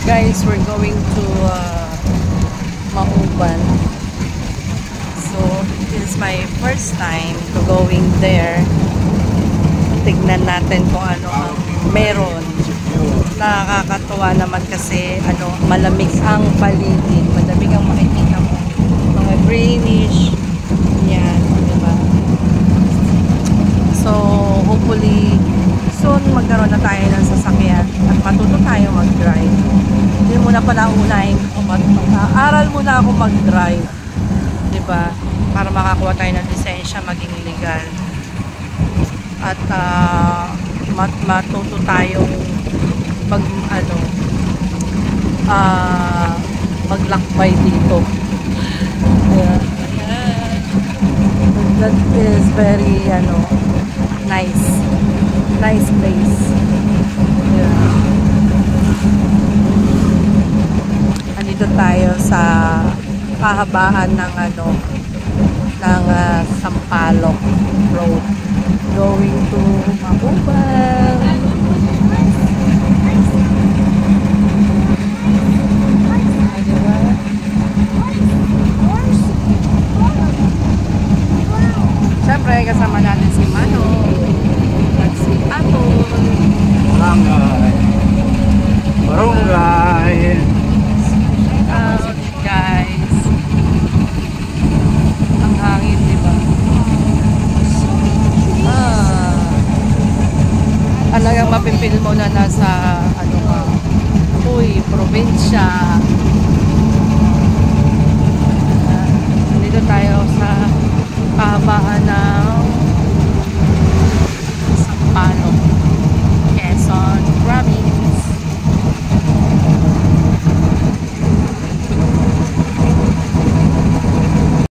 Guys, we're going to Mauban. So, this is my first time to going there. Tignan natin kung ano ang meron. Nakakatuwa naman kasi malamig ang paligid. Malamig ang makikita mo. Mga greenish. Yan, diba? So, hopefully, soon magkaroon na tayo ng sasakyan at matuto tayo mag-drive. Hindi muna pala unahin ko aral muna ako mag-drive, diba? Para makakuha tayo ng lisensya, maging legal. At matuto tayong maglakbay dito. Yeah. That is very nice place. Yeah. Andito tayo sa kahabaan ng Sampaloc Road going to Mauban. Siyempre kasama natin si Mano at si Aton. Barangay. Guys, ang hangin, diba? Talagang mapipil mo na nasa probinsya.